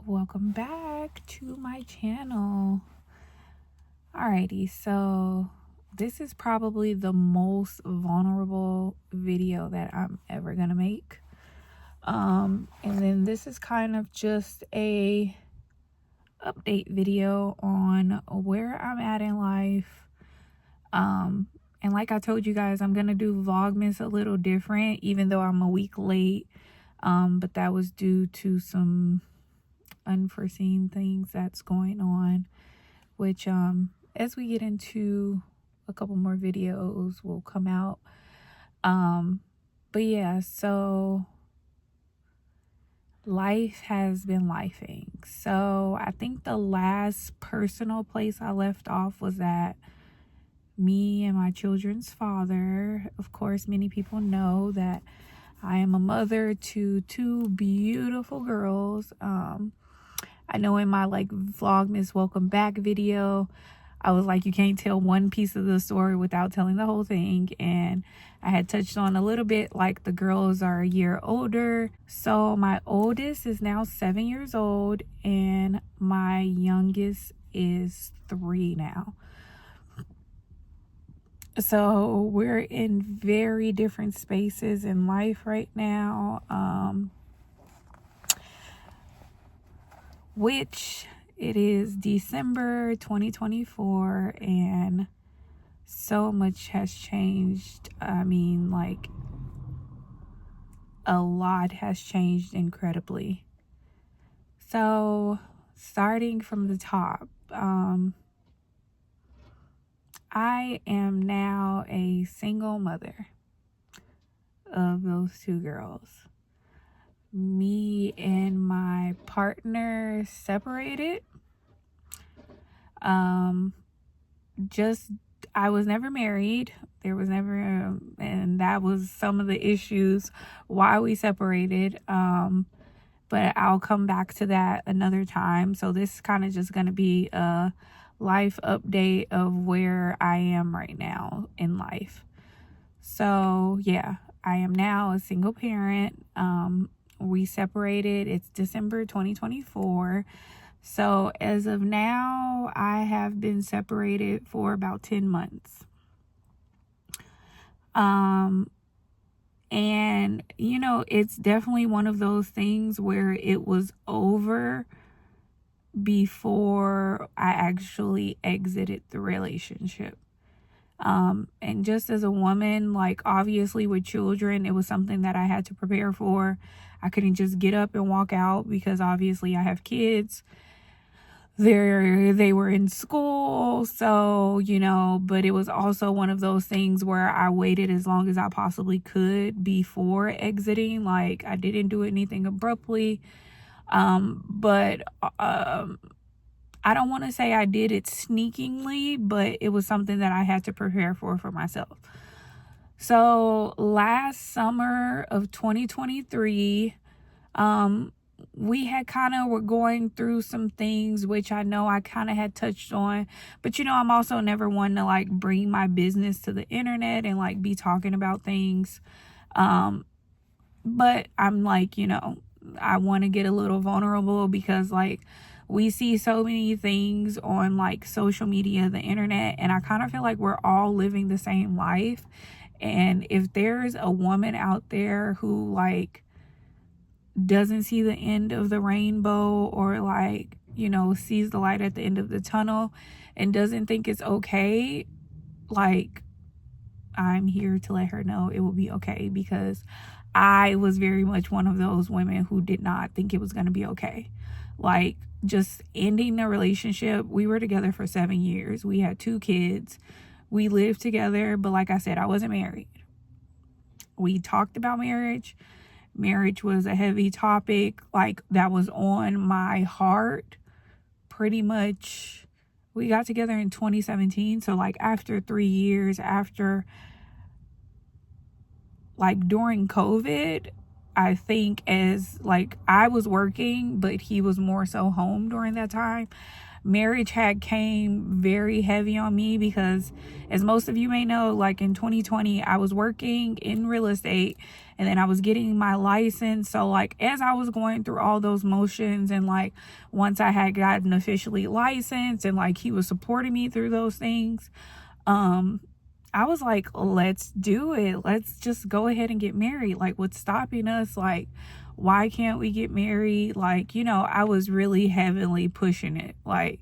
welcome back to my channel. Alrighty, so this is probably the most vulnerable video that I'm ever gonna make. And then this is kind of just a update video on where I'm at in life. And like I told you guys, I'm gonna do Vlogmas a little different, even though I'm a week late. But that was due to some unforeseen things that's going on, which as we get into a couple more videos will come out. But yeah, so life has been lifing. So I think the last personal place I left off was at me and my children's father. Of course, many people know that I am a mother to two beautiful girls. I know in my Vlogmas welcome back video, I was like, you can't tell one piece of the story without telling the whole thing. And I had touched on a little bit, like the girls are a year older. So my oldest is now 7 years old and my youngest is 3 now. So we're in very different spaces in life right now. Which it is December 2024 and so much has changed. I mean, like, a lot has changed incredibly. So starting from the top, I am now a single mother of those two girls. Me and my partner separated. I was never married. There was never, and that was some of the issues why we separated. But I'll come back to that another time. So this is kind of just going to be a life update of where I am right now in life. So yeah, I am now a single parent. We separated. It's December 2024. So as of now, I have been separated for about 10 months. And you know, it's definitely one of those things where it was over before I actually exited the relationship. And just as a woman, like obviously with children, it was something that I had to prepare for. I couldn't just get up and walk out because obviously I have kids. They were in school, so you know, but it was also one of those things where I waited as long as I possibly could before exiting. Like I didn't do anything abruptly. But I don't want to say I did it sneakingly, but it was something that I had to prepare for myself. So last summer of 2023, we had were going through some things, which I know I kind of had touched on, but you know, I'm also never one to like bring my business to the internet and like be talking about things. But I'm like, you know, I want to get a little vulnerable because like we see so many things on like social media, the internet, and I kind of feel like we're all living the same life. And if there's a woman out there who like doesn't see the end of the rainbow or like, you know, sees the light at the end of the tunnel and doesn't think it's okay, like I'm here to let her know it will be okay, because I was very much one of those women who did not think it was going to be okay. Like just ending the relationship. We were together for 7 years. We had 2 kids. We lived together, but like I said, I wasn't married. We talked about marriage. Marriage was a heavy topic. Like that was on my heart pretty much. We got together in 2017. So like after 3 years, after like during COVID, I think as like I was working, but he was more so home during that time. marriage had came very heavy on me because, as most of you may know, like in 2020 I was working in real estate and then I was getting my license. So like as I was going through all those motions, and like once I had gotten officially licensed and like he was supporting me through those things, I was like, let's do it. Let's just go ahead and get married. Like, what's stopping us? Like, why can't we get married? Like, I was really heavily pushing it. Like,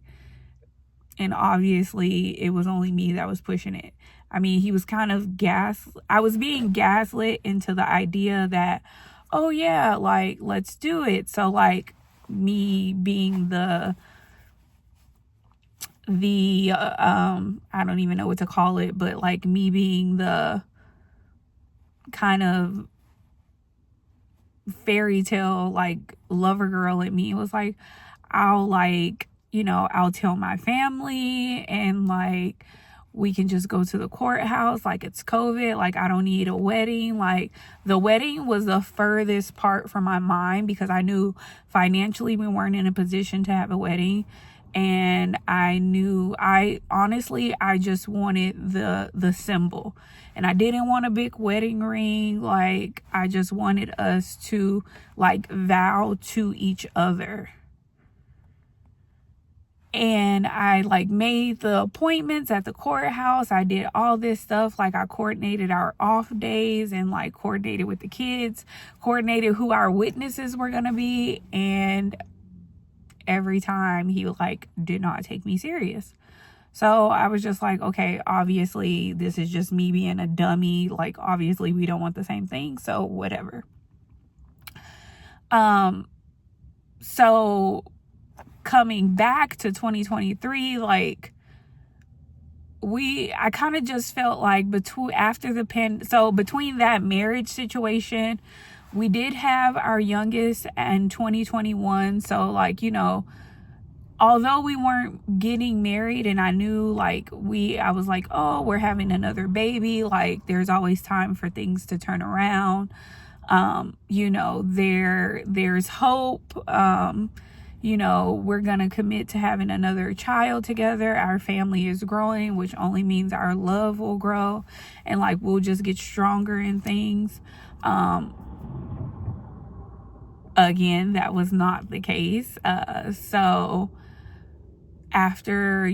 and obviously it was only me that was pushing it. I mean, he was kind of I was being gaslit into the idea that, oh yeah, like, let's do it. So like me being the I don't even know what to call it, but like me being the kind of fairy tale like lover girl in me was like, I'll tell my family, and like we can just go to the courthouse, like it's COVID, like I don't need a wedding. Like the wedding was the furthest part from my mind because I knew financially we weren't in a position to have a wedding. And I knew I just wanted the symbol, and I didn't want a big wedding ring. Like I just wanted us to like vow to each other. And I like made the appointments at the courthouse. I did all this stuff. Like I coordinated our off days and like coordinated with the kids, coordinated who our witnesses were going to be. And every time he like did not take me serious. So I was just like, okay, obviously this is just me being a dummy. Like obviously we don't want the same thing, so whatever. So coming back to 2023, like I kind of just felt like between that marriage situation, we did have our youngest in 2021. So like, although we weren't getting married, and I knew like I was like, oh, we're having another baby. Like there's always time for things to turn around. There's hope. We're going to commit to having another child together. Our family is growing, which only means our love will grow, and like we'll just get stronger in things. Again, that was not the case. So after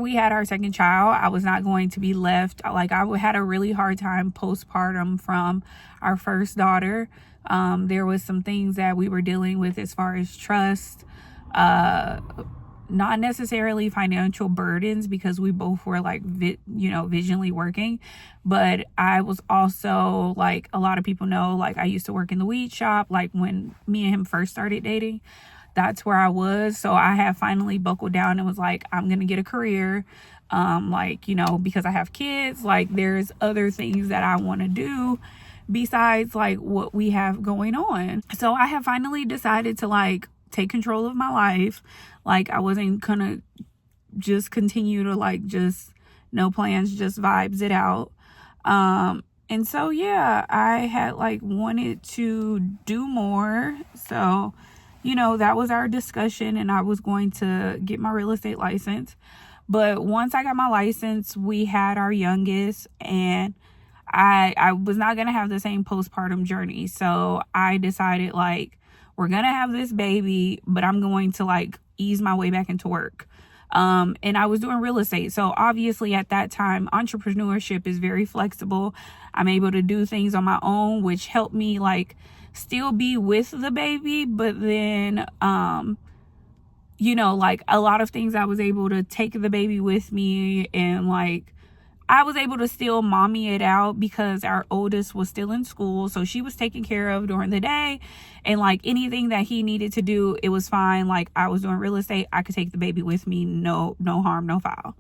we had our second child, I was not going to be left. Like I had a really hard time postpartum from our first daughter. There was some things that we were dealing with as far as trust, not necessarily financial burdens because we both were like, visually working. But I was also like, a lot of people know, like I used to work in the weed shop. Like when me and him first started dating, that's where I was. So I had finally buckled down and was like, I'm going to get a career. Because I have kids, like there's other things that I want to do besides like what we have going on. So I have finally decided to like take control of my life. Like I wasn't gonna just continue to like just no plans, just vibes it out. And so yeah, I had like wanted to do more. So that was our discussion, and I was going to get my real estate license. But once I got my license, we had our youngest, and I was not going to have the same postpartum journey. So I decided like, we're going to have this baby, but I'm going to like ease my way back into work. And I was doing real estate. So obviously at that time, entrepreneurship is very flexible. I'm able to do things on my own, which helped me like still be with the baby. But then, like a lot of things I was able to take the baby with me, and like I was able to still mommy it out because our oldest was still in school. So she was taken care of during the day, and like anything that he needed to do, it was fine. Like I was doing real estate, I could take the baby with me. No harm, no foul.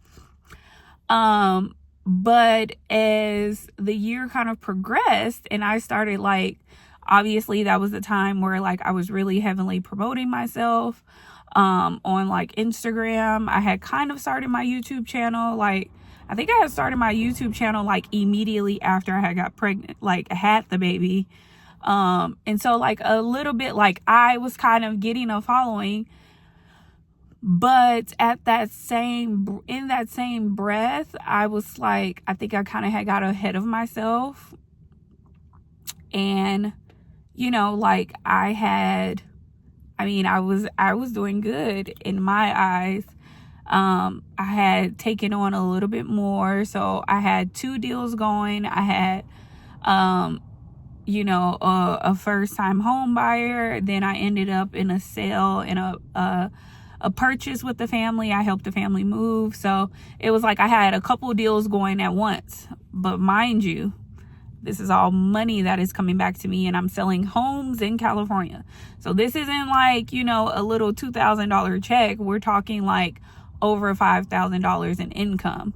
But as the year kind of progressed and I started like, obviously that was the time where like I was really heavily promoting myself, on like Instagram. I had kind of started my YouTube channel. Like I think I had started my YouTube channel like immediately after I had got pregnant, like had the baby. And so like a little bit like I was kind of getting a following, But in that same breath, I was like, I think I kind of had got ahead of myself. And, you know, like I was doing good in my eyes. I had taken on a little bit more. So I had 2 deals going. I had, a first time home buyer. Then I ended up in a sale and a purchase with the family. I helped the family move. So it was like I had a couple deals going at once. But mind you, this is all money that is coming back to me, and I'm selling homes in California. So this isn't like, a little $2,000 check. We're talking like over $5,000 in income.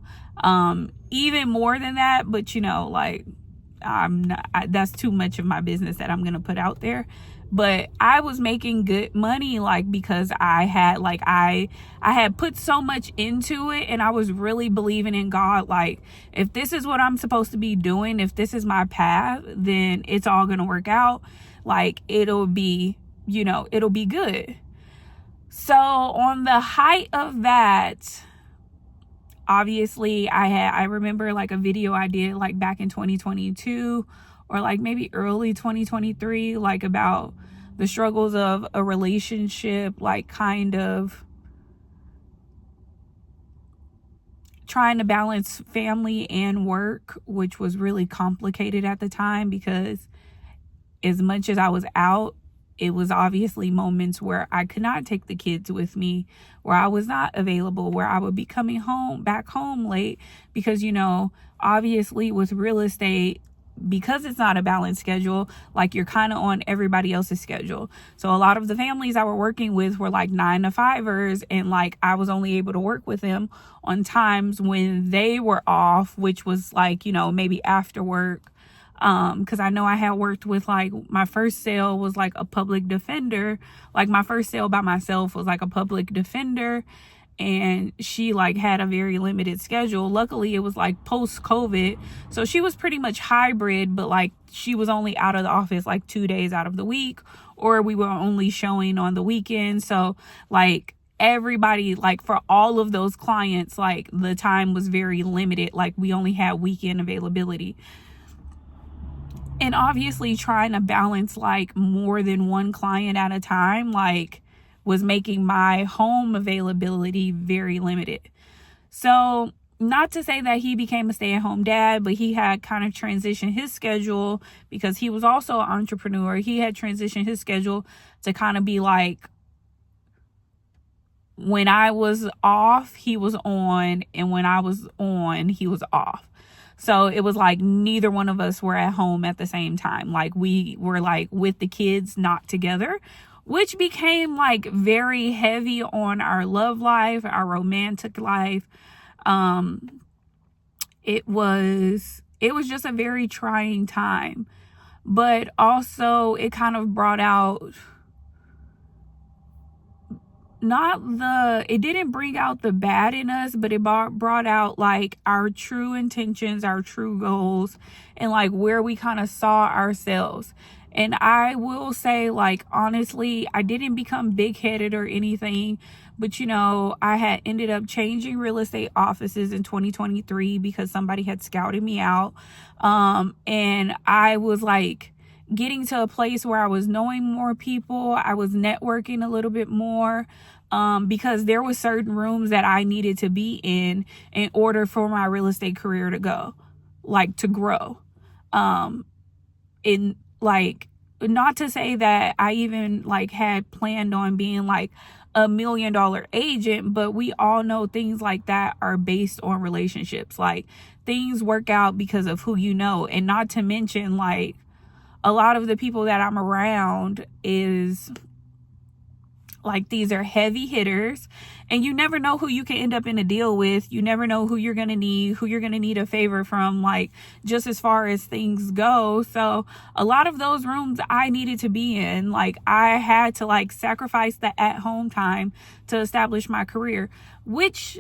Even more than that, but that's too much of my business that I'm going to put out there. But I was making good money, like, because I had put so much into it, and I was really believing in God. Like, if this is what I'm supposed to be doing, if this is my path, then it's all going to work out. Like, it'll be good. So on the height of that, obviously I remember like a video I did like back in 2022 or like maybe early 2023, like about the struggles of a relationship, like kind of trying to balance family and work, which was really complicated at the time because as much as I was out, it was obviously moments where I could not take the kids with me, where I was not available, where I would be coming back home late because, obviously with real estate, because it's not a balanced schedule, like you're kind of on everybody else's schedule. So a lot of the families I were working with were like 9-to-5ers, and like I was only able to work with them on times when they were off, which was like, maybe after work. Because I know I had worked with, like, my first sale was like a public defender. Like my first sale by myself was like a public defender, and she like had a very limited schedule. Luckily it was like post COVID, so she was pretty much hybrid, but like she was only out of the office like 2 days out of the week, or we were only showing on the weekend. So like everybody, like for all of those clients, like the time was very limited. Like we only had weekend availability. And obviously trying to balance like more than one client at a time, like was making my home availability very limited. So not to say that he became a stay-at-home dad, but he had kind of transitioned his schedule because he was also an entrepreneur. He had transitioned his schedule to kind of be like, when I was off, he was on, and when I was on, he was off. So it was like neither one of us were at home at the same time. Like we were like with the kids, not together, which became like very heavy on our love life, our romantic life. It was just a very trying time, but also it kind of brought out it didn't bring out the bad in us, but it brought out like our true intentions, our true goals, and like where we kind of saw ourselves. And I will say, like, honestly, I didn't become big-headed or anything, but I had ended up changing real estate offices in 2023 because somebody had scouted me out. And I was like getting to a place where I was knowing more people. I was networking a little bit more, because there were certain rooms that I needed to be in order for my real estate career to grow. In like, not to say that I even like had planned on being like $1 million agent, but we all know things like that are based on relationships. Like things work out because of who you know. And not to mention, like, a lot of the people that I'm around is like, these are heavy hitters, and you never know who you can end up in a deal with. You never know who you're going to need a favor from, like, just as far as things go. So a lot of those rooms I needed to be in. Like, I had to like sacrifice the at-home time to establish my career, which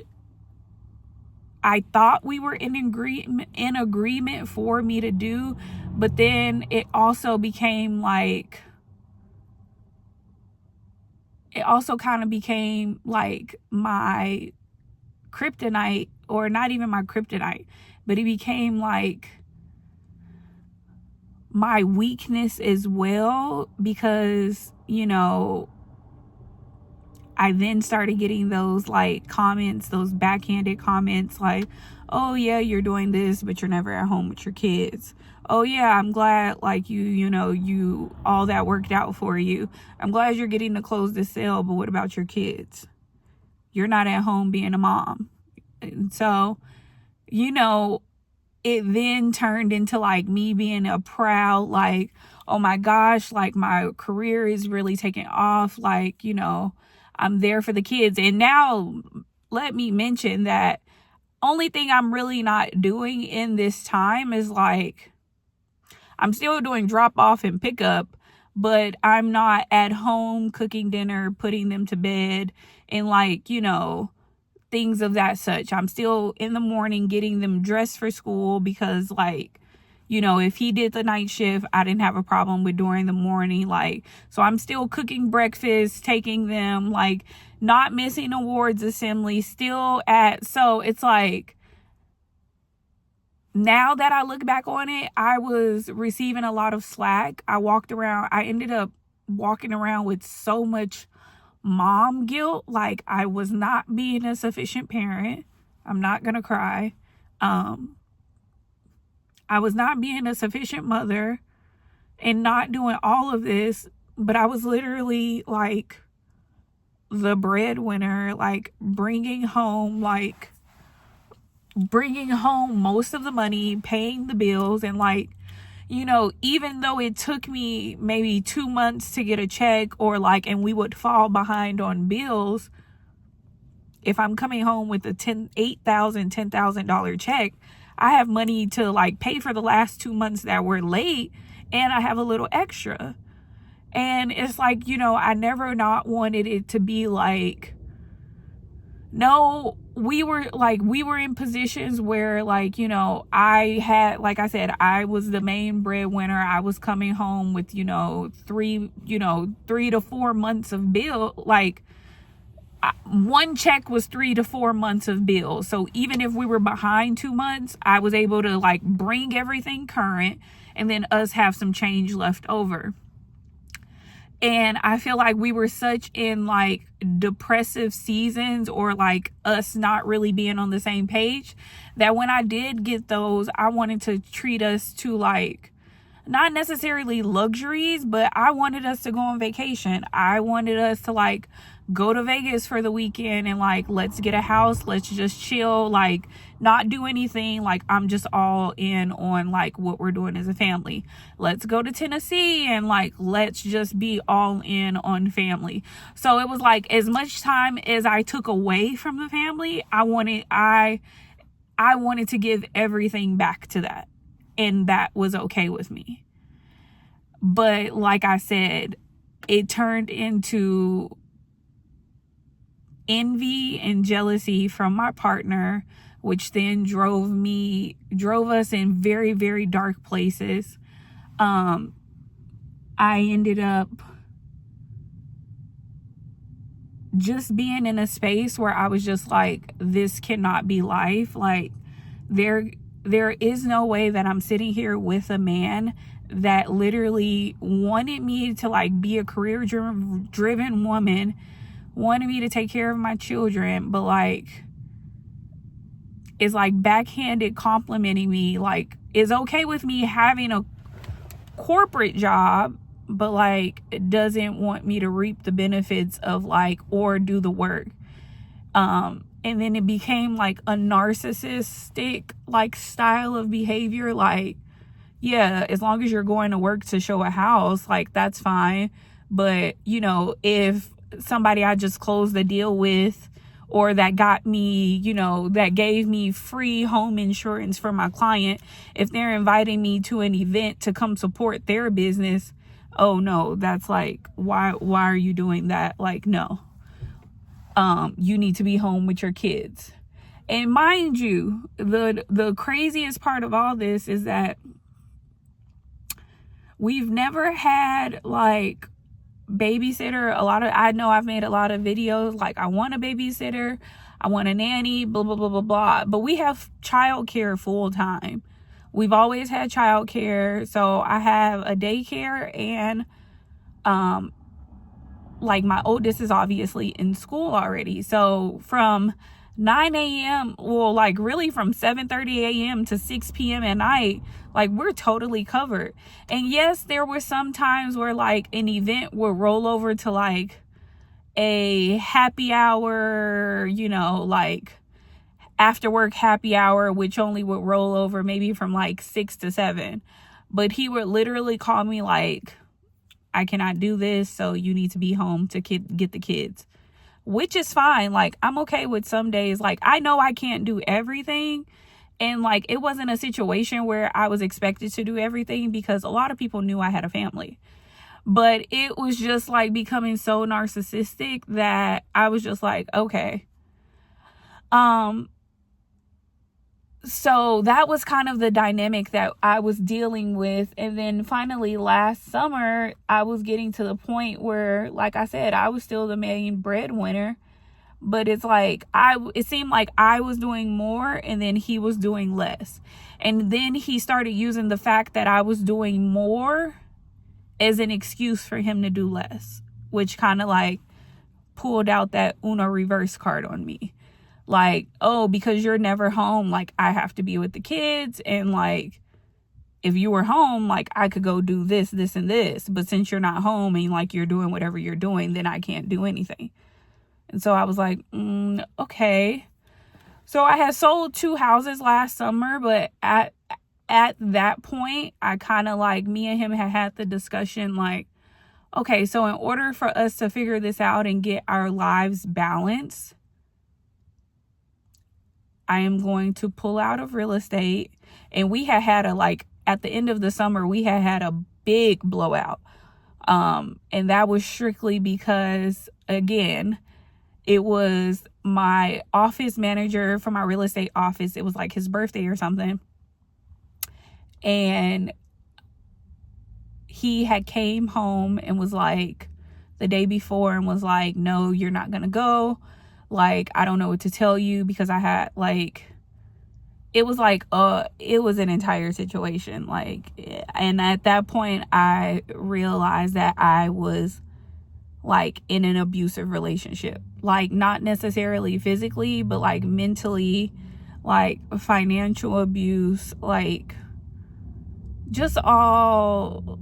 I thought we were in agreement for me to do. But then it also became like, it also kind of became like my kryptonite, or not even my kryptonite, but it became like my weakness as well, because, you know, I then started getting those like comments, those backhanded comments like, oh yeah, you're doing this, but you're never at home with your kids. Oh yeah, I'm glad like you know, you, all that worked out for you. I'm glad you're getting to close the sale, but what about your kids? You're not at home being a mom. And so, you know, it then turned into like me being a proud, like, oh my gosh, like my career is really taking off. Like, you know, I'm there for the kids. And now let me mention that only thing I'm really not doing in this time is like, I'm still doing drop off and pick up, but I'm not at home cooking dinner, putting them to bed, and like, you know, things of that such. I'm still in the morning getting them dressed for school, because like, you know, if he did the night shift, I didn't have a problem with during the morning. Like, so I'm still cooking breakfast, taking them, like, not missing awards assembly, still at, so it's like, now that I look back on it, I was receiving a lot of slack. I ended up walking around with so much mom guilt. Like, I was not being a sufficient parent. I'm not gonna cry. I was not being a sufficient mother and not doing all of this, but I was literally like the breadwinner, like bringing home most of the money, paying the bills. And like, you know, even though it took me maybe 2 months to get a check, or like, and we would fall behind on bills, if I'm coming home with a $10,000 check, I have money to like pay for the last 2 months that were late, and I have a little extra. And it's like, you know, I never not wanted it to be like, no, we were in positions where, like, you know, I had, like I said, I was the main breadwinner. I was coming home with, you know, 3 to 4 months of bill. Like, one check was 3 to 4 months of bills. So even if we were behind 2 months, I was able to like bring everything current, and then us have some change left over. And I feel like we were such in like depressive seasons, or like us not really being on the same page, that when I did get those, I wanted to treat us to like, not necessarily luxuries, but I wanted us to go on vacation. I wanted us to like go to Vegas for the weekend, and like, let's get a house, let's just chill, like not do anything. Like, I'm just all in on like what we're doing as a family. Let's go to Tennessee, and like, let's just be all in on family. So it was like, as much time as I took away from the family, I wanted to give everything back to that. And that was okay with me. But like I said, it turned into envy and jealousy from my partner, which then drove us in very, very dark places. I ended up just being in a space where I was just like, this cannot be life. Like, there is no way that I'm sitting here with a man that literally wanted me to like be a career driven woman, wanted me to take care of my children, but like is like backhanded complimenting me, like is okay with me having a corporate job, but like doesn't want me to reap the benefits of like, or do the work. And then it became like a narcissistic like style of behavior. Like, yeah, as long as you're going to work to show a house, like that's fine. But, you know, if somebody I just closed the deal with, or that got me, you know, that gave me free home insurance for my client, if they're inviting me to an event to come support their business, oh no, that's like, why are you doing that? Like, no. You need to be home with your kids. And mind you, the craziest part of all this is that we've never had like babysitter. I know I've made a lot of videos like, I want a babysitter, I want a nanny, blah blah blah blah blah, but we have childcare full time. We've always had childcare. So I have a daycare, and like my oldest is obviously in school already. So from 9 a.m., well, like really from 7:30 a.m. to 6 p.m. at night, like we're totally covered. And yes, there were some times where like an event would roll over to like a happy hour, you know, like after work happy hour, which only would roll over maybe from like 6 to 7. But he would literally call me like, I cannot do this, so you need to be home to get the kids, which is fine. Like, I'm okay with some days. Like, I know I can't do everything, and like it wasn't a situation where I was expected to do everything, because a lot of people knew I had a family. But it was just like becoming so narcissistic that I was just like, okay. So that was kind of the dynamic that I was dealing with. And then finally last summer, I was getting to the point where, like I said, I was still the main breadwinner, but it's like it seemed like I was doing more and then he was doing less. And then he started using the fact that I was doing more as an excuse for him to do less, which kind of like pulled out that Uno reverse card on me. Like, oh, because you're never home, like I have to be with the kids, and like if you were home, like I could go do this, this, and this, but since you're not home and like you're doing whatever you're doing, then I can't do anything. And so I was like, okay. So I had sold 2 houses last summer, but at that point, I kind of like, me and him had the discussion like, okay, so in order for us to figure this out and get our lives balanced, I am going to pull out of real estate. And we had at the end of the summer, we had a big blowout. And that was strictly because, again, it was my office manager for my real estate office. It was like his birthday or something. And he had came home and was like the day before and was like, no, you're not going to go. Like, I don't know what to tell you, because I had like, it was an entire situation. Like, and at that point I realized that I was like in an abusive relationship, like not necessarily physically, but like mentally, like financial abuse, like just all.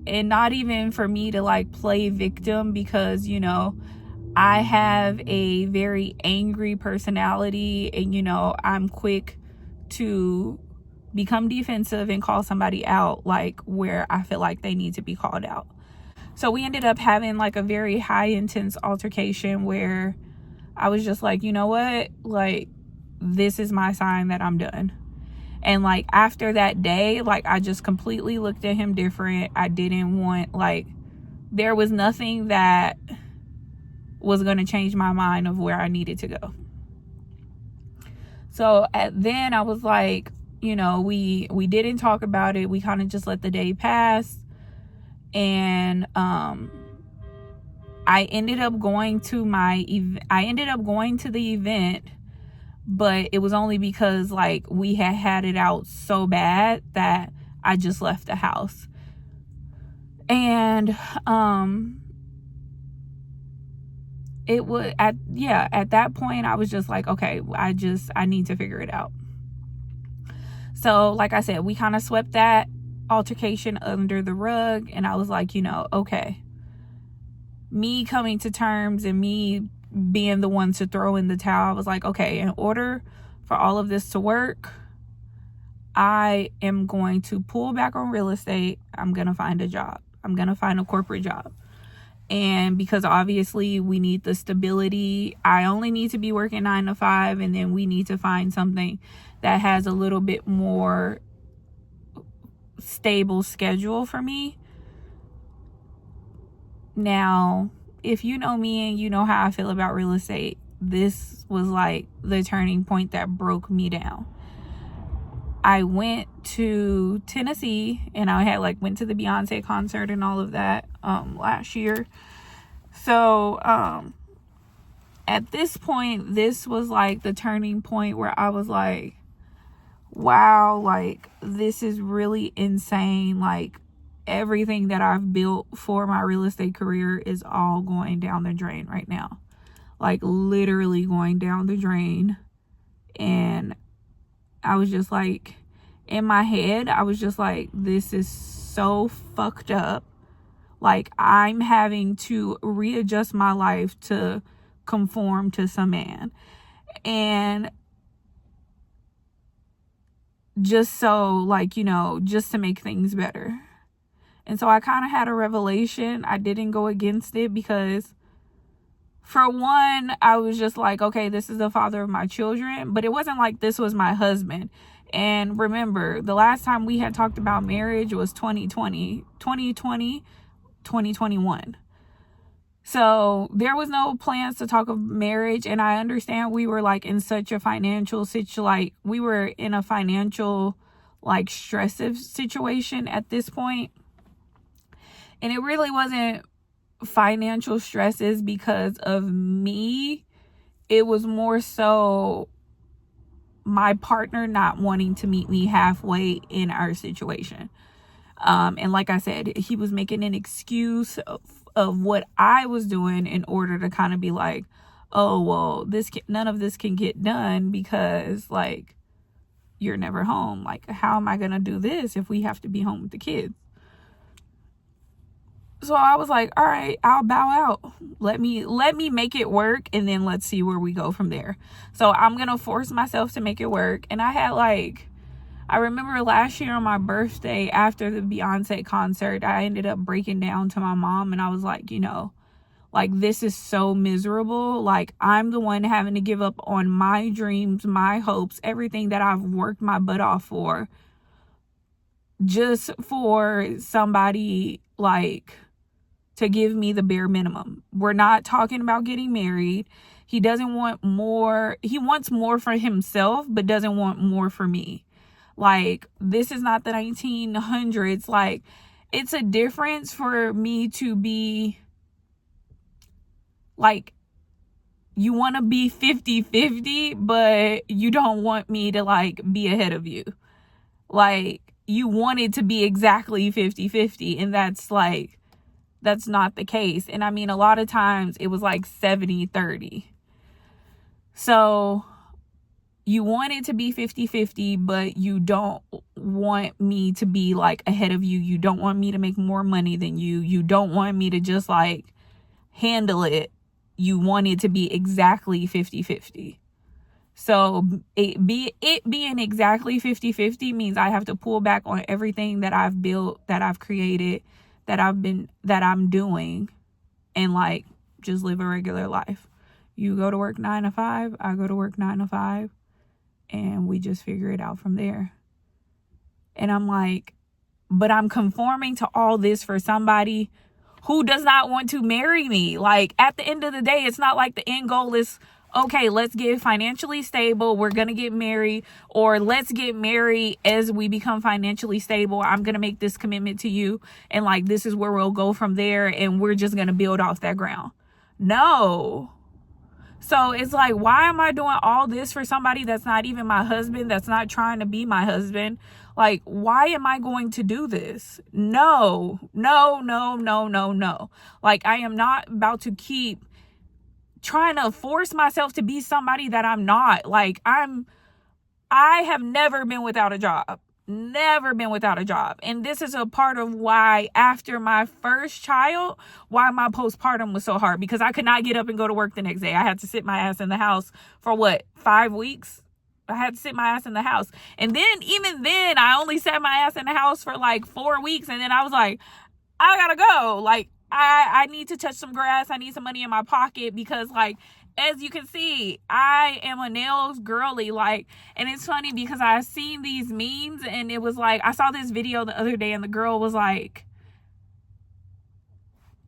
And not even for me to like play victim, because, you know, I have a very angry personality, and, you know, I'm quick to become defensive and call somebody out, like where I feel like they need to be called out. So we ended up having like a very high intense altercation where I was just like, you know what, like this is my sign that I'm done. And like after that day, like I just completely looked at him different. I didn't want, like, there was nothing that was going to change my mind of where I needed to go. So then I was like, you know, we didn't talk about it. We kind of just let the day pass. And I ended up going to the event, but it was only because like we had it out so bad that I just left the house. And it was at that point I was just like, okay, I need to figure it out. So like I said, we kind of swept that altercation under the rug, and I was like, you know, okay, me coming to terms and me being the one to throw in the towel, I was like, okay, in order for all of this to work, I am going to pull back on real estate. I'm going to find a job. I'm going to find a corporate job. And because obviously we need the stability, I only need to be working 9 to 5, and then we need to find something that has a little bit more stable schedule for me. Now, if you know me and you know how I feel about real estate, this was like the turning point that broke me down. I went to Tennessee, and I had like went to the Beyonce concert and all of that last year. So at this point, this was like the turning point where I was like, wow, like this is really insane. Like everything that I've built for my real estate career is all going down the drain right now. Like literally going down the drain. And I was just like, in my head, I was just like, this is so fucked up. Like I'm having to readjust my life to conform to some man. And just so, like, you know, just to make things better. And so I kind of had a revelation. I didn't go against it because, for one, I was just like, okay, this is the father of my children. But it wasn't like this was my husband. And remember, the last time we had talked about marriage was 2021. So there was no plans to talk of marriage. And I understand we were like in such a financial we were in a financial like stressive situation at this point. And it really wasn't financial stresses because of me. It was more so my partner not wanting to meet me halfway in our situation. And like I said, he was making an excuse of what I was doing in order to kind of be like, oh, well, none of this can get done because like you're never home. Like, how am I going to do this if we have to be home with the kids? So I was like, all right, I'll bow out. Let me make it work. And then let's see where we go from there. So I'm going to force myself to make it work. And I had like, I remember last year on my birthday after the Beyonce concert, I ended up breaking down to my mom and I was like, you know, like this is so miserable. Like I'm the one having to give up on my dreams, my hopes, everything that I've worked my butt off for, just for somebody like to give me the bare minimum. We're not talking about getting married. He doesn't want more. He wants more for himself, but doesn't want more for me. Like, this is not the 1900s. Like, it's a difference for me to be, like, you want to be 50-50, but you don't want me to, like, be ahead of you. Like, you want it to be exactly 50-50, and that's, like, that's not the case. And, I mean, a lot of times it was, like, 70-30. So you want it to be 50-50, but you don't want me to be like ahead of you. You don't want me to make more money than you. You don't want me to just like handle it. You want it to be exactly 50-50. So it being exactly 50-50 means I have to pull back on everything that I've built, that I've created, that I'm doing, and like just live a regular life. You go to work 9 to 5, I go to work 9 to 5. And we just figure it out from there. And I'm like, but I'm conforming to all this for somebody who does not want to marry me. Like, at the end of the day, it's not like the end goal is, okay, let's get financially stable. We're going to get married. Or let's get married as we become financially stable. I'm going to make this commitment to you. And like, this is where we'll go from there. And we're just going to build off that ground. No. So it's like, why am I doing all this for somebody that's not even my husband, that's not trying to be my husband? Like, why am I going to do this? No. Like, I am not about to keep trying to force myself to be somebody that I'm not. Like, I have never been without a job. Never been without a job. And this is a part of why after my first child, why my postpartum was so hard, because I could not get up and go to work the next day. I had to sit my ass in the house for 5 weeks. I had to sit my ass in the house. And then, even then, I only sat my ass in the house for like 4 weeks. And then I was like, I gotta go. Like, I need to touch some grass. I need some money in my pocket because, like, as you can see, I am a nails girly, like, and it's funny because I've seen these memes and it was like, I saw this video the other day and the girl was like,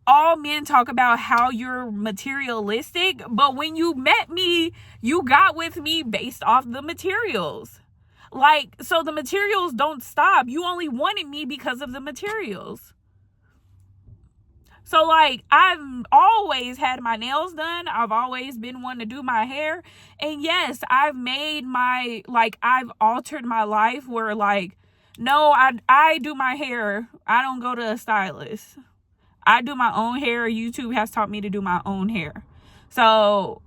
all men talk about how you're materialistic, but when you met me, you got with me based off the materials. Like, so the materials don't stop. You only wanted me because of the materials. So, like, I've always had my nails done. I've always been one to do my hair. And yes, I've made my, like, I've altered my life where, like, no, I do my hair. I don't go to a stylist. I do my own hair. YouTube has taught me to do my own hair. So,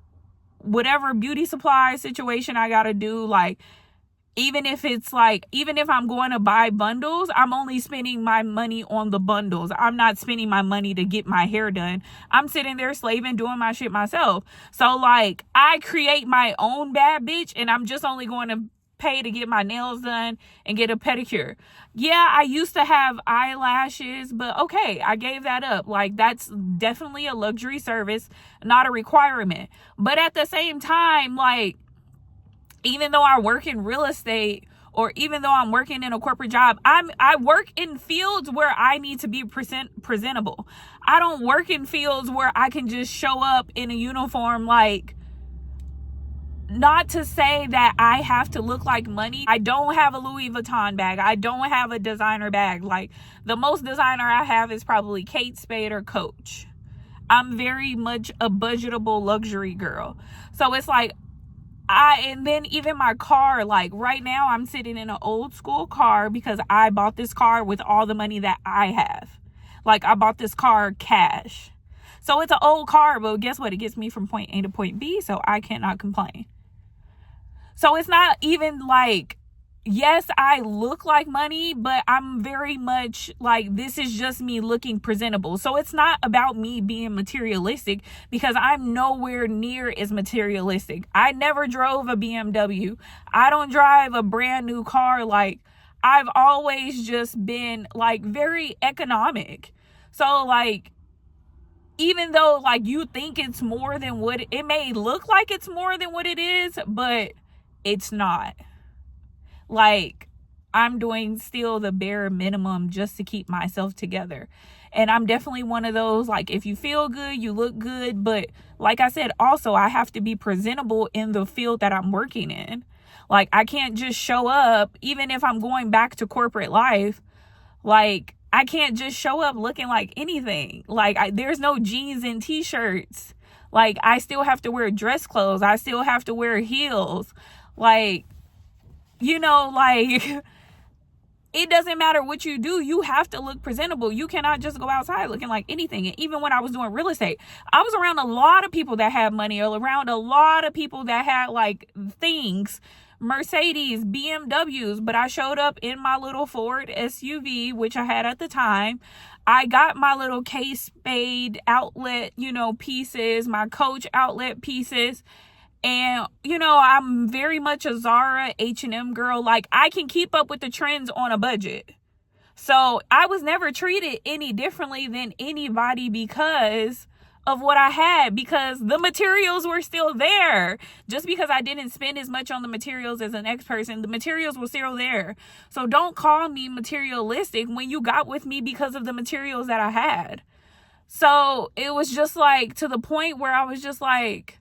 whatever beauty supply situation I got to do, like, even if I'm going to buy bundles, I'm only spending my money on the bundles. I'm not spending my money to get my hair done. I'm sitting there slaving, doing my shit myself. So, like, I create my own bad bitch, and I'm just only going to pay to get my nails done and get a pedicure. Yeah, I used to have eyelashes, but okay, I gave that up. Like, that's definitely a luxury service, not a requirement. But at the same time, like, even though I work in real estate, or even though I'm working in a corporate job, I work in fields where I need to be presentable. I don't work in fields where I can just show up in a uniform. Like, not to say that I have to look like money. I don't have a Louis Vuitton bag. I don't have a designer bag. Like, the most designer I have is probably Kate Spade or Coach. I'm very much a budgetable luxury girl. So it's like, and then even my car, like right now I'm sitting in an old school car because I bought this car with all the money that I have. Like, I bought this car cash. So it's an old car, but guess what? It gets me from point A to point B, so I cannot complain. So it's not even like, yes, I look like money, but I'm very much like, this is just me looking presentable. So it's not about me being materialistic, because I'm nowhere near as materialistic. I never drove a BMW. I don't drive a brand new car. Like, I've always just been like very economic. So, like, even though like you think it's more than what it may look like, it's more than what it is, but it's not. Like, I'm doing still the bare minimum just to keep myself together. And I'm definitely one of those, like, if you feel good, you look good. But like I said, also, I have to be presentable in the field that I'm working in. Like, I can't just show up, even if I'm going back to corporate life. Like, I can't just show up looking like anything. Like, there's no jeans and t-shirts. Like, I still have to wear dress clothes. I still have to wear heels. Like, you know, like, it doesn't matter what you do. You have to look presentable. You cannot just go outside looking like anything. And even when I was doing real estate, I was around a lot of people that had money, or around a lot of people that had like things, Mercedes, BMWs, but I showed up in my little Ford SUV, which I had at the time. I got my little Kate Spade outlet, you know, pieces, my Coach outlet pieces. And, you know, I'm very much a Zara, H&M girl. Like, I can keep up with the trends on a budget. So I was never treated any differently than anybody because of what I had, because the materials were still there. Just because I didn't spend as much on the materials as the next person, the materials were still there. So don't call me materialistic when you got with me because of the materials that I had. So it was just like, to the point where I was just like,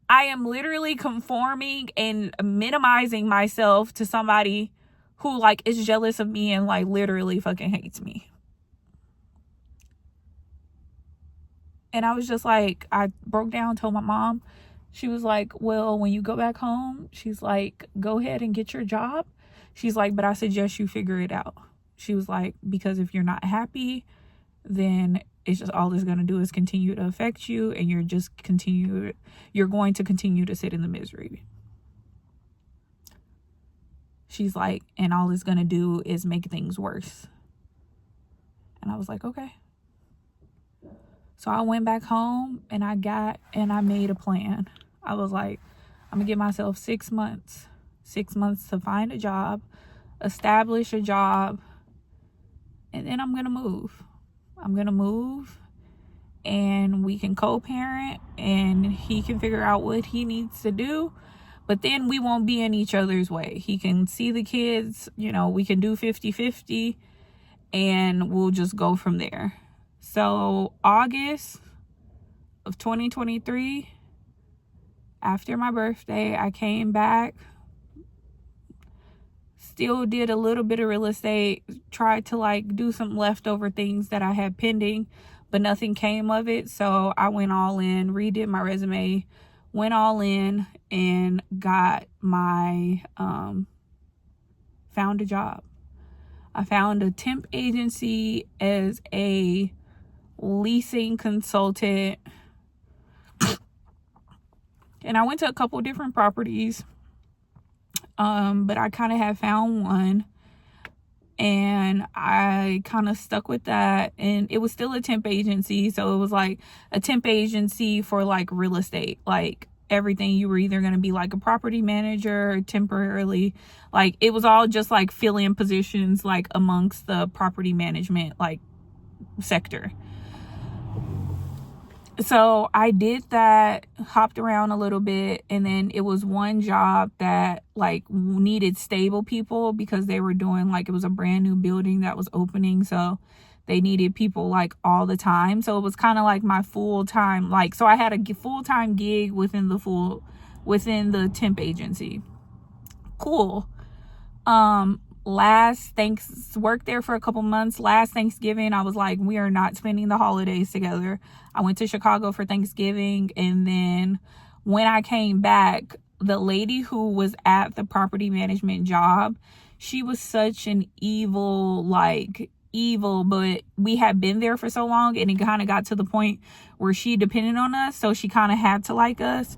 I am literally conforming and minimizing myself to somebody who like is jealous of me and like literally fucking hates me. And I was just like, I broke down, told my mom. She was like, well, when you go back home, she's like, go ahead and get your job. She's like, but I suggest you figure it out. She was like, because if you're not happy, then it's just, all it's going to do is continue to affect you, and you're going to continue to sit in the misery. She's like, and all it's going to do is make things worse. And I was like, okay. So I went back home and I made a plan. I was like, I'm gonna give myself 6 months to find a job, establish a job, and then I'm gonna move. And we can co-parent, and he can figure out what he needs to do, but then we won't be in each other's way. He can see the kids, you know, we can do 50-50, and we'll just go from there. So August of 2023, after my birthday, I came back still did a little bit of real estate, tried to like do some leftover things that I had pending, but nothing came of it. So I went all in, redid my resume, went all in, and got my found a job. I found a temp agency as a leasing consultant, and I went to a couple different properties, but I kind of had found one, and I kind of stuck with that. And it was still a temp agency, so it was like a temp agency for like real estate, like everything. You were either going to be like a property manager temporarily, like it was all just like fill-in positions like amongst the property management like sector. So I did that, hopped around a little bit, and then it was one job that like needed stable people because they were doing like, it was a brand new building that was opening, so they needed people like all the time. So it was kind of like my full-time, like, so I had a full-time gig within the temp agency. Cool. Worked there for a couple months. Last Thanksgiving, I was like, we are not spending the holidays together. I went to Chicago for Thanksgiving, and then when I came back, the lady who was at the property management job, she was such an evil, but we had been there for so long, and it kind of got to the point where she depended on us, so she kind of had to like us.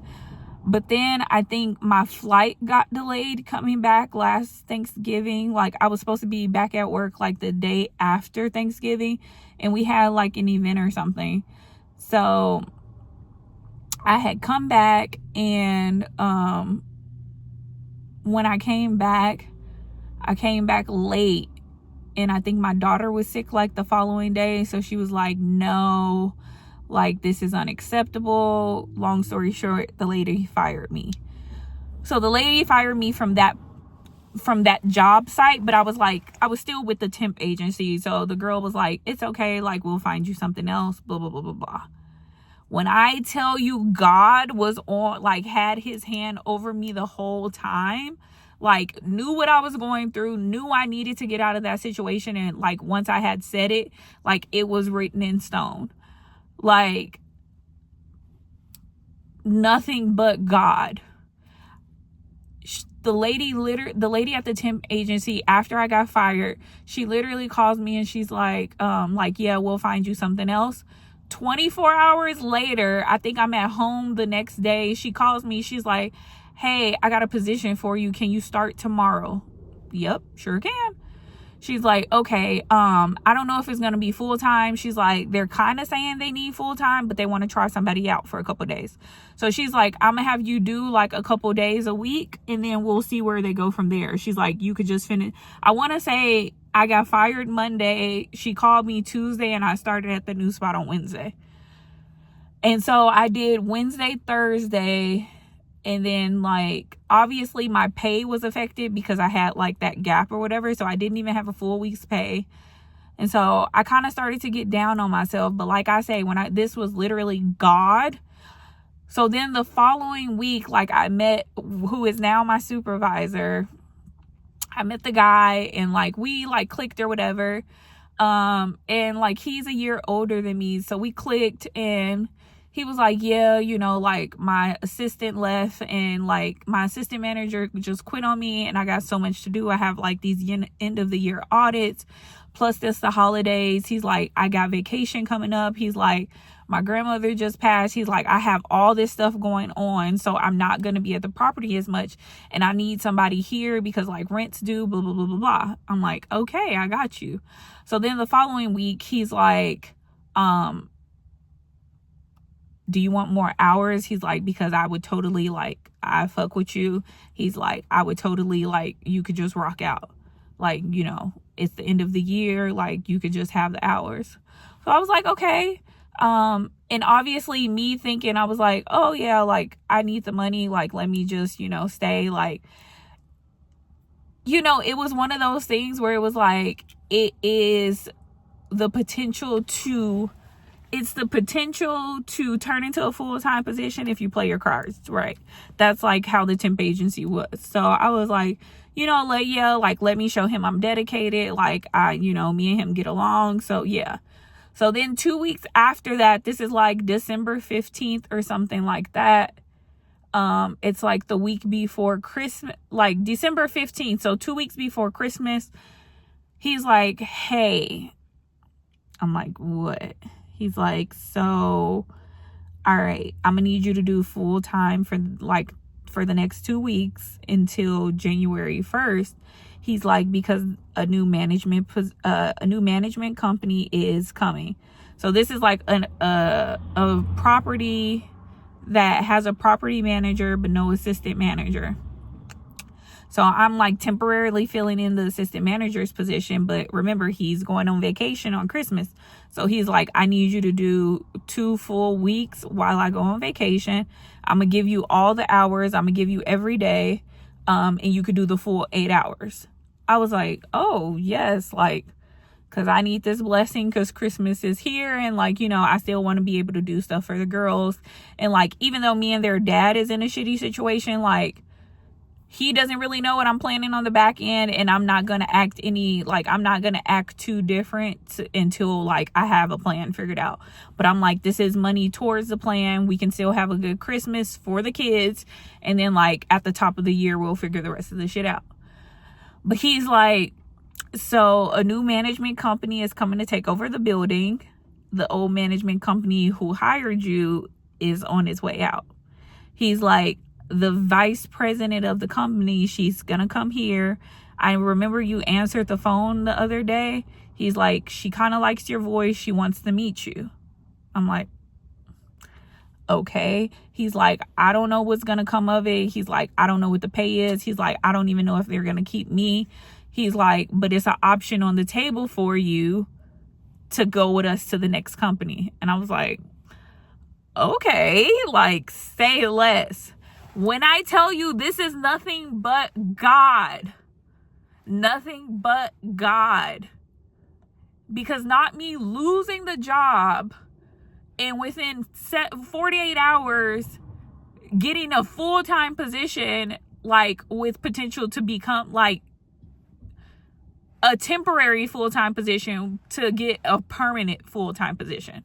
But then I think my flight got delayed coming back last Thanksgiving. Like, I was supposed to be back at work like the day after Thanksgiving, and we had like an event or something. So I had come back, and when I came back late, and I think my daughter was sick like the following day. So she was like, no, like, this is unacceptable. Long story short, the lady fired me. So the lady fired me from that job site, but I was still with the temp agency. So the girl was like, it's okay, like, we'll find you something else, blah, blah, blah, blah, blah. When I tell you God was on, like, had his hand over me the whole time, like, knew what I was going through, knew I needed to get out of that situation. And like, once I had said it, like, it was written in stone. Like, nothing but God. The lady at the temp agency, after I got fired, she literally calls me and she's like, yeah, we'll find you something else. 24 hours later, I think I'm at home the next day, she calls me. She's like, hey, I got a position for you. Can you start tomorrow? Yep, sure can. She's like, okay, I don't know if it's going to be full-time. She's like, they're kind of saying they need full-time, but they want to try somebody out for a couple days. So she's like, I'm going to have you do like a couple days a week, and then we'll see where they go from there. She's like, you could just finish. I want to say I got fired Monday. She called me Tuesday, and I started at the new spot on Wednesday. And so I did Wednesday, Thursday. And then, like, obviously my pay was affected because I had like that gap or whatever. So I didn't even have a full week's pay. And so I kind of started to get down on myself. But like I say, this was literally God. So then the following week, like, I met who is now my supervisor. I met the guy, and like, we like clicked or whatever. And like, he's a year older than me. So we clicked, and he was like, yeah, you know, like, my assistant left, and like, my assistant manager just quit on me, and I got so much to do. I have like these end of the year audits, plus this the holidays. He's like, I got vacation coming up. He's like, my grandmother just passed. He's like, I have all this stuff going on, so I'm not going to be at the property as much, and I need somebody here because like rent's due, blah, blah, blah, blah, blah. I'm like, okay, I got you. So then the following week, he's like, do you want more hours? He's like, because I would totally, like, I fuck with you. He's like, I would totally, like, you could just rock out. Like, you know, it's the end of the year. Like, you could just have the hours. So I was like, okay. And obviously me thinking, I was like, oh yeah, like, I need the money. Like, let me just, you know, stay. Like, you know, it was one of those things where it was like, it's the potential to turn into a full-time position if you play your cards right. That's like how the temp agency was. So I was like, you know, let me show him I'm dedicated. Like, me and him get along. So yeah. So then 2 weeks after that, this is like December 15th or something like that. It's like the week before Christmas, like December 15th. So 2 weeks before Christmas, he's like, hey, I'm like, what? He's like, so, all right, I'm gonna need you to do full time for the next 2 weeks until January 1st. He's like, because a new management company is coming. So this is like a property that has a property manager but no assistant manager. So I'm like temporarily filling in the assistant manager's position, but remember, he's going on vacation on Christmas. So he's like, I need you to do 2 full weeks while I go on vacation. I'm gonna give you all the hours. I'm gonna give you every day. And you could do the full 8 hours. I was like, oh yes, like, cause I need this blessing, cause Christmas is here. And like, I still want to be able to do stuff for the girls. And like, even though me and their dad is in a shitty situation, like, he doesn't really know what I'm planning on the back end, and I'm not going to act too different until like I have a plan figured out. But I'm like, this is money towards the plan. We can still have a good Christmas for the kids. And then like at the top of the year, we'll figure the rest of the shit out. But he's like, so a new management company is coming to take over the building. The old management company who hired you is on its way out. He's like, the vice president of the company, she's gonna come here. I remember you answered the phone the other day. He's like, she kind of likes your voice. She wants to meet you. I'm like, okay. He's like, I don't know what's gonna come of it. He's like, I don't know what the pay is. He's like, I don't even know if they're gonna keep me. He's like, but it's an option on the table for you to go with us to the next company. And I was like, okay, like, say less. When I tell you this is nothing but God. Nothing but God. Because not me losing the job and within 48 hours getting a full-time position, like with potential to become like a temporary full-time position to get a permanent full-time position.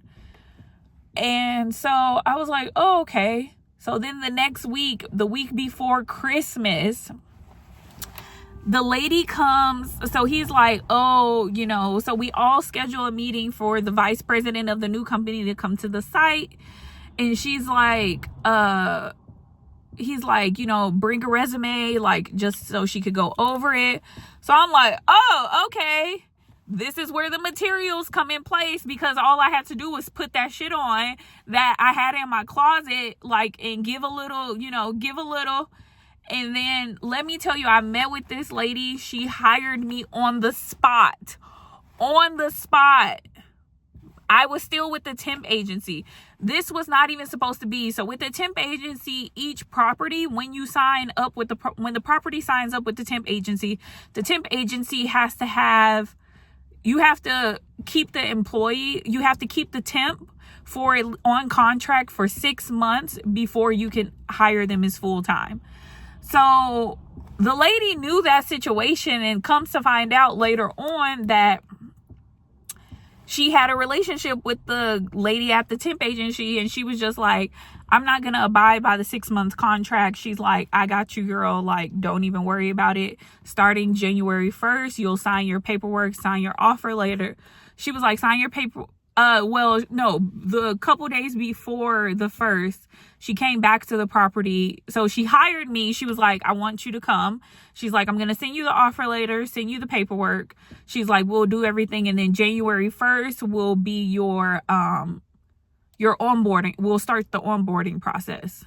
And so I was like, oh, okay. So then the next week, the week before Christmas, the lady comes. So he's like, oh, so we all schedule a meeting for the vice president of the new company to come to the site. And she's like, he's like, bring a resume, like just so she could go over it. So I'm like, oh, okay. This is where the materials come in place, because all I had to do was put that shit on that I had in my closet, like, and give a little. And then let me tell you, I met with this lady. She hired me on the spot. I was still with the temp agency. This was not even supposed to be. So with the temp agency, each property, when you sign up with when the property signs up with the temp agency has to have, you have to keep the employee, you have to keep the temp on contract for 6 months before you can hire them as full time. So the lady knew that situation, and comes to find out later on that she had a relationship with the lady at the temp agency, and she was just like, I'm not going to abide by the 6 month contract. She's like, I got you, girl. Like, don't even worry about it. Starting January 1st, you'll sign your paperwork, sign your offer letter. She was like, sign your paper. The couple days before the 1st, she came back to the property. So she hired me. She was like, I want you to come. She's like, I'm going to send you the offer letter, send you the paperwork. She's like, we'll do everything. And then January 1st will be your onboarding. We'll start the onboarding process.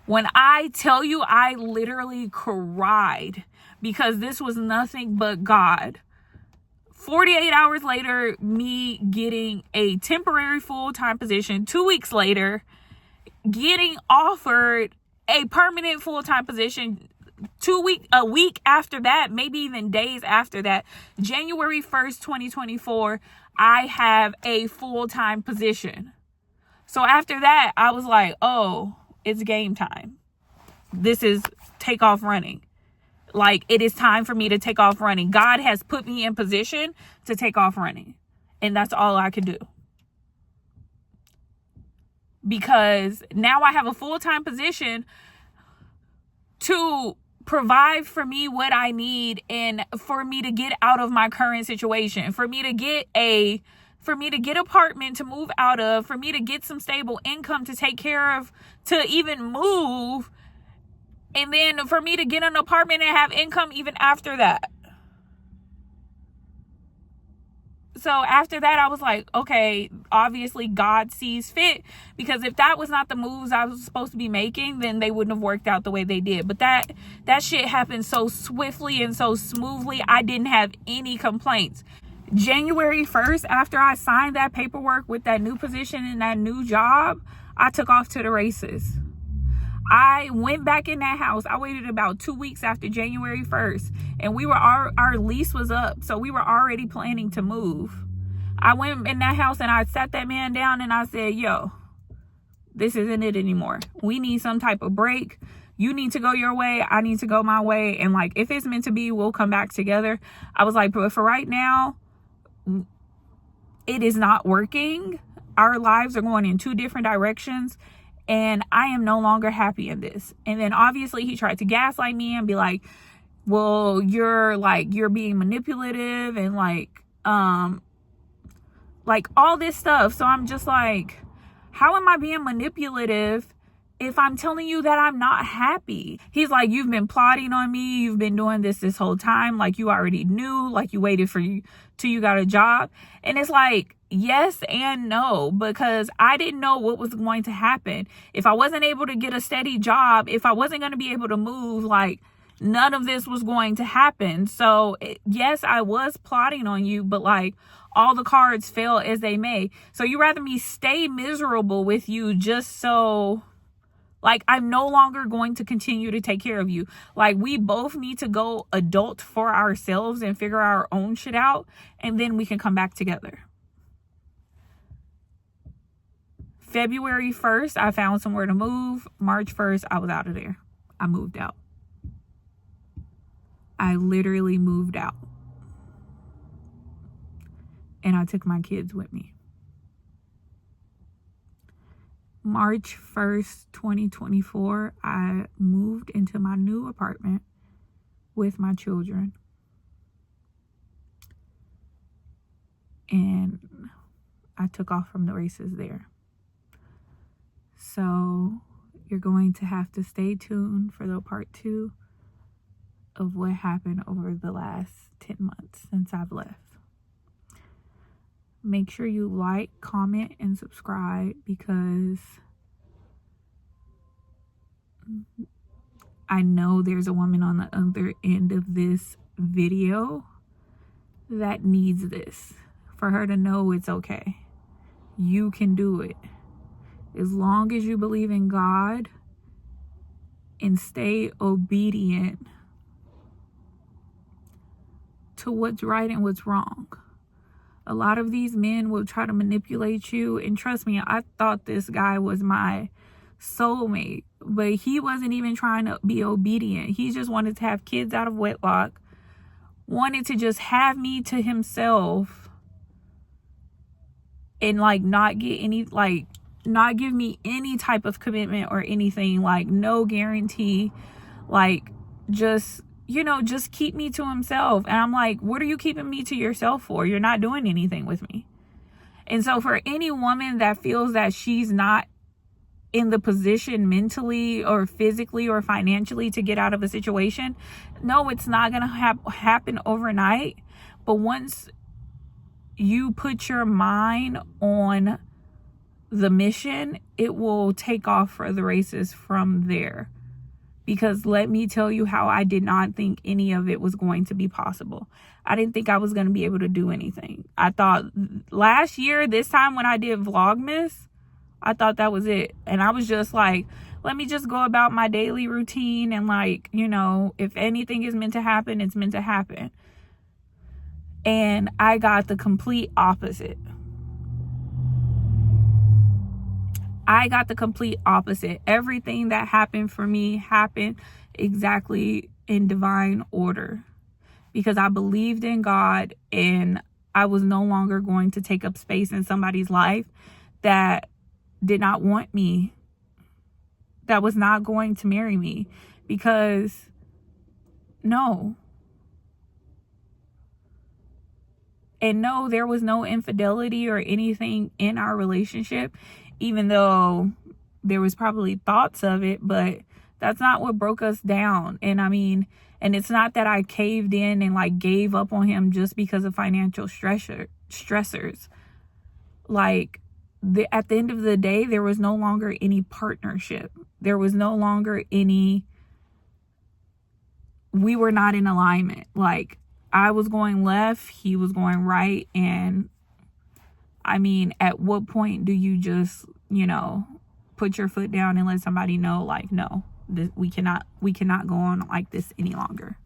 When I tell you, I literally cried, because this was nothing but God. 48 hours later, me getting a temporary full-time position. 2 weeks later, getting offered a permanent full-time position. A week after that, maybe even days after that, January 1st, 2024, I have a full-time position. So after that, I was like, oh, it's game time. This is take off running. Like, it is time for me to take off running. God has put me in position to take off running. And that's all I can do. Because now I have a full-time position to provide for me what I need, and for me to get out of my current situation, for me to get apartment to move out of, for me to get some stable income to take care of, to even move, and then for me to get an apartment and have income even after that. So after that, I was like, okay, obviously God sees fit, because if that was not the moves I was supposed to be making, then they wouldn't have worked out the way they did. But that shit happened so swiftly and so smoothly, I didn't have any complaints. January 1st, after I signed that paperwork with that new position and that new job, I took off to the races. I went back in that house. I waited about 2 weeks after January 1st, and our lease was up, so we were already planning to move. I went in that house and I sat that man down and I said, yo, this isn't it anymore. We need some type of break. You need to go your way. I need to go my way. And like, if it's meant to be, we'll come back together. I was like, but for right now, it is not working. Our lives are going in two different directions, and I am no longer happy in this. And then obviously he tried to gaslight me and be like, well, you're being manipulative and like all this stuff. So I'm just like, how am I being manipulative if I'm telling you that I'm not happy? He's like, you've been plotting on me. You've been doing this whole time. Like, you already knew, like you waited for you till you got a job. And it's like, yes and no, because I didn't know what was going to happen. If I wasn't able to get a steady job, if I wasn't going to be able to move, like, none of this was going to happen. So yes, I was plotting on you, but like, all the cards fell as they may. So you rather me stay miserable with you just so, like, I'm no longer going to continue to take care of you. Like, we both need to go adult for ourselves and figure our own shit out, and then we can come back together. February 1st, I found somewhere to move. March 1st, I was out of there. I moved out. I literally moved out. And I took my kids with me. March 1st, 2024, I moved into my new apartment with my children. And I took off from the races there. So you're going to have to stay tuned for the part 2 of what happened over the last 10 months since I've left. Make sure you like, comment, and subscribe, because I know there's a woman on the other end of this video that needs this, for her to know it's okay. You can do it. As long as you believe in God and stay obedient to what's right and what's wrong. A lot of these men will try to manipulate you. And trust me, I thought this guy was my soulmate. But he wasn't even trying to be obedient. He just wanted to have kids out of wedlock. Wanted to just have me to himself. And like not give me any type of commitment or anything. Like no guarantee. Like just keep me to himself. And I'm like, what are you keeping me to yourself for? You're not doing anything with me. And so for any woman that feels that she's not in the position mentally or physically or financially to get out of a situation, no, it's not going to happen overnight. But once you put your mind on the mission, it will take off for the races from there. Because let me tell you how I did not think any of it was going to be possible. I didn't think I was going to be able to do anything. I thought last year, this time when I did Vlogmas, I thought that was it. And I was just like, let me just go about my daily routine. And like, if anything is meant to happen, it's meant to happen. And I got the complete opposite. I got the complete opposite. Everything that happened for me happened exactly in divine order because I believed in God, and I was no longer going to take up space in somebody's life that did not want me, that was not going to marry me, because no. And no, there was no infidelity or anything in our relationship, even though there was probably thoughts of it, but that's not what broke us down. And I mean, and it's not that I caved in and like gave up on him just because of financial stressors. Like, at the end of the day, there was no longer any partnership. There was no longer any, we were not in alignment. Like, I was going left, he was going right. And I mean, at what point do you just, you know, put your foot down and let somebody know, like, no, we cannot go on like this any longer.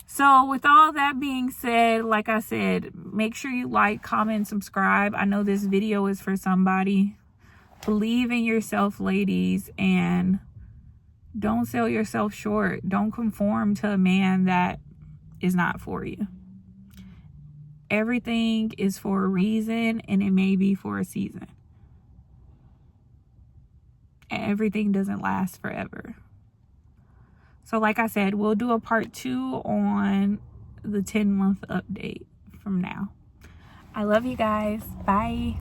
So with all that being said, like I said, make sure you like, comment, subscribe. I know this video is for somebody. Believe in yourself, ladies, and don't sell yourself short. Don't conform to a man that is not for you. Everything is for a reason, and it may be for a season. And everything doesn't last forever. So like I said, we'll do a part 2 on the 10-month update from now. I love you guys. Bye.